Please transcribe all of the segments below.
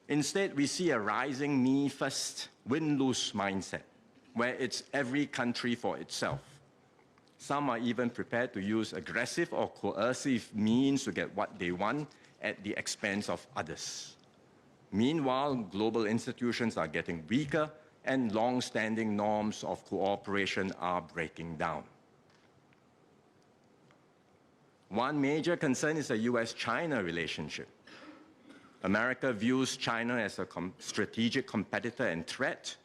Instead, we see a rising me-first, win-lose mindset, where it's every country for itself. Some are even prepared to use aggressive or coercive means to get what they want at the expense of others. Meanwhile, global institutions are getting weaker and long-standing norms of cooperation are breaking down. One major concern is the US-China relationship. America views China as a strategic competitor and threat,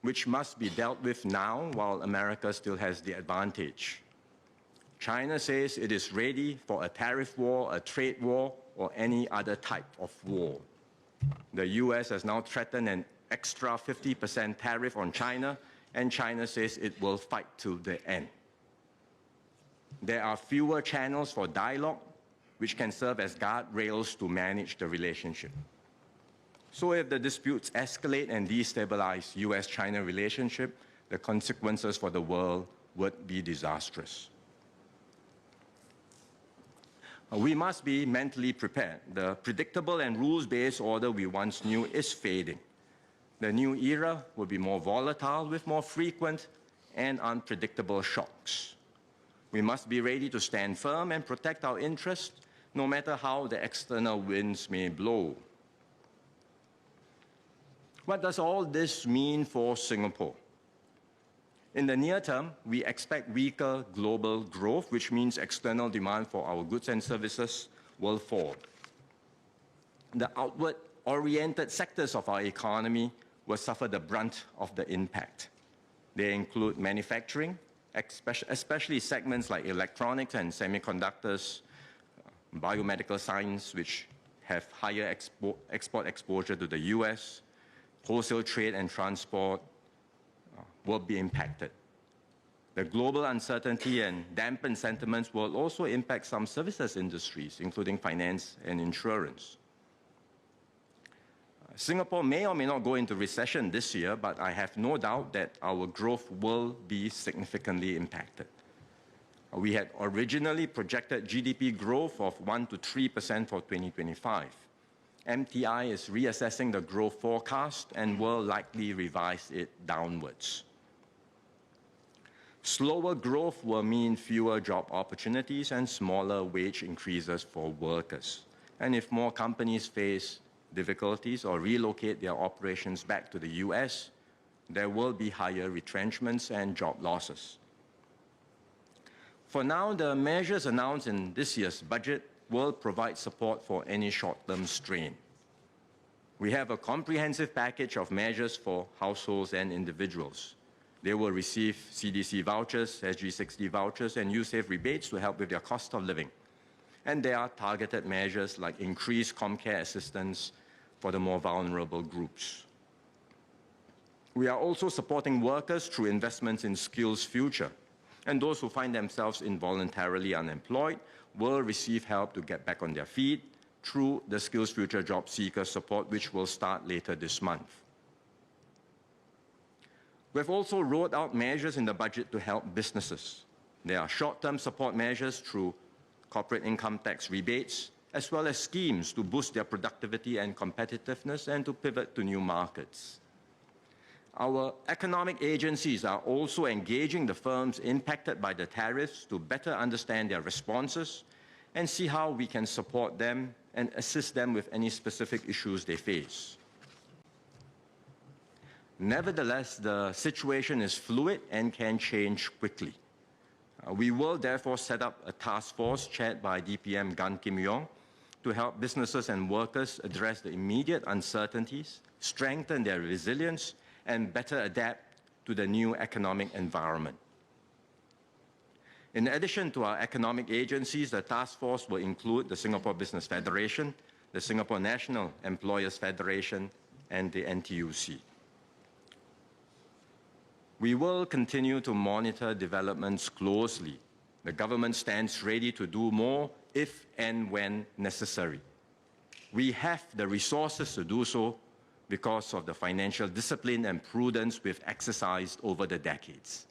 which must be dealt with now while America still has the advantage. China says it is ready for a tariff war, a trade war, or any other type of war. The US has now threatened an extra 50% tariff on China, and China says it will fight to the end. There are fewer channels for dialogue, which can serve as guardrails to manage the relationship. So if the disputes escalate and destabilize US-China relationship, the consequences for the world would be disastrous. We must be mentally prepared. The predictable and rules-based order we once knew is fading. The new era will be more volatile with more frequent and unpredictable shocks. We must be ready to stand firm and protect our interests, no matter how the external winds may blow. What does all this mean for Singapore? In the near term, we expect weaker global growth, which means external demand for our goods and services will fall. The outward-oriented sectors of our economy will suffer the brunt of the impact. They include manufacturing, especially segments like electronics and semiconductors, biomedical science, which have higher export exposure to the US, wholesale trade and transport will be impacted. The global uncertainty and dampened sentiments will also impact some services industries, including finance and insurance. Singapore may or may not go into recession this year, but I have no doubt that our growth will be significantly impacted. We had originally projected GDP growth of 1 to 3% for 2025. MTI is reassessing the growth forecast and will likely revise it downwards. Slower growth will mean fewer job opportunities and smaller wage increases for workers. And if more companies face difficulties or relocate their operations back to the US, there will be higher retrenchments and job losses. For now, the measures announced in this year's budget will provide support for any short-term strain. We have a comprehensive package of measures for households and individuals. They will receive CDC vouchers, SG60 vouchers, and USAVE rebates to help with their cost of living. And there are targeted measures like increased ComCare assistance for the more vulnerable groups. We are also supporting workers through investments in Skills Future. And those who find themselves involuntarily unemployed will receive help to get back on their feet through the Skills Future Job Seeker support, which will start later this month. We've also rolled out measures in the budget to help businesses. There are short-term support measures through corporate income tax rebates, as well as schemes to boost their productivity and competitiveness and to pivot to new markets. Our economic agencies are also engaging the firms impacted by the tariffs to better understand their responses and see how we can support them and assist them with any specific issues they face. Nevertheless, the situation is fluid and can change quickly. We will therefore set up a task force chaired by DPM Gan Kim Yong to help businesses and workers address the immediate uncertainties, strengthen their resilience, and better adapt to the new economic environment. In addition to our economic agencies, the task force will include the Singapore Business Federation, the Singapore National Employers Federation, and the NTUC. We will continue to monitor developments closely. The government stands ready to do more if and when necessary. We have the resources to do so because of the financial discipline and prudence we've exercised over the decades.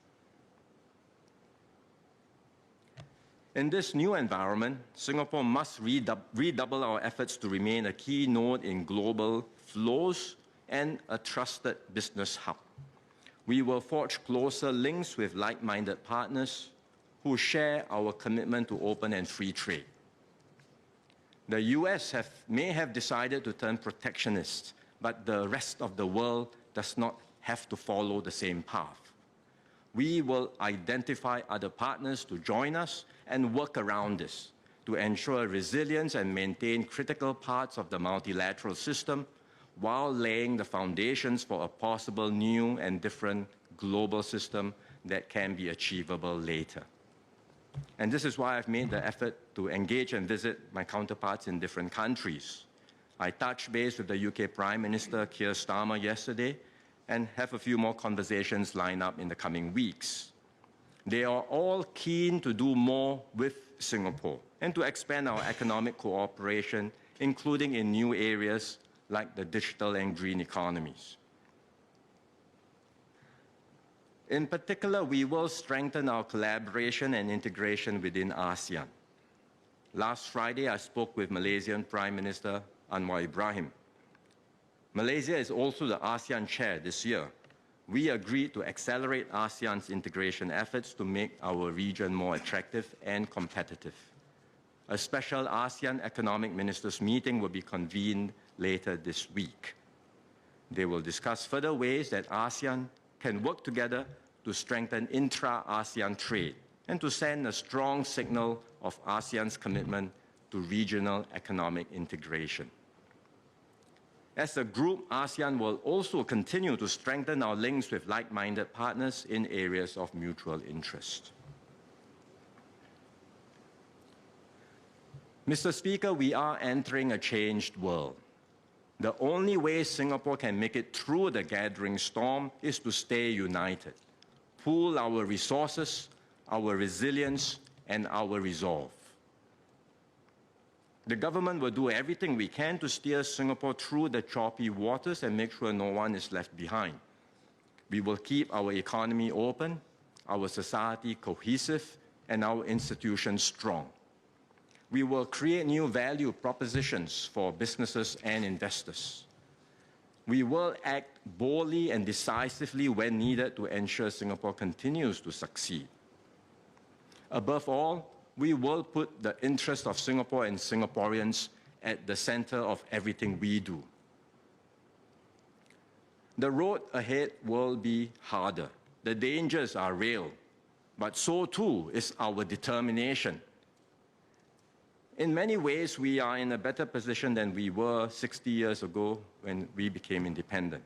In this new environment, Singapore must redouble our efforts to remain a key node in global flows and a trusted business hub. We will forge closer links with like-minded partners who share our commitment to open and free trade. The US may have decided to turn protectionist, but the rest of the world does not have to follow the same path. We will identify other partners to join us and work around this to ensure resilience and maintain critical parts of the multilateral system while laying the foundations for a possible new and different global system that can be achievable later. And this is why I've made the effort to engage and visit my counterparts in different countries. I touched base with the UK Prime Minister Keir Starmer yesterday and have a few more conversations lined up in the coming weeks. They are all keen to do more with Singapore and to expand our economic cooperation, including in new areas like the digital and green economies. In particular, we will strengthen our collaboration and integration within ASEAN. Last Friday, I spoke with Malaysian Prime Minister Anwar Ibrahim. Malaysia is also the ASEAN chair this year. We agreed to accelerate ASEAN's integration efforts to make our region more attractive and competitive. A special ASEAN Economic Ministers meeting will be convened later this week. They will discuss further ways that ASEAN can work together to strengthen intra-ASEAN trade and to send a strong signal of ASEAN's commitment to regional economic integration. As a group, ASEAN will also continue to strengthen our links with like-minded partners in areas of mutual interest. Mr. Speaker, we are entering a changed world. The only way Singapore can make it through the gathering storm is to stay united, pool our resources, our resilience, and our resolve. The government will do everything we can to steer Singapore through the choppy waters and make sure no one is left behind. We will keep our economy open, our society cohesive, and our institutions strong. We will create new value propositions for businesses and investors. We will act boldly and decisively when needed to ensure Singapore continues to succeed. Above all, we will put the interest of Singapore and Singaporeans at the center of everything we do. The road ahead will be harder. The dangers are real, but so too is our determination. In many ways, we are in a better position than we were 60 years ago when we became independent.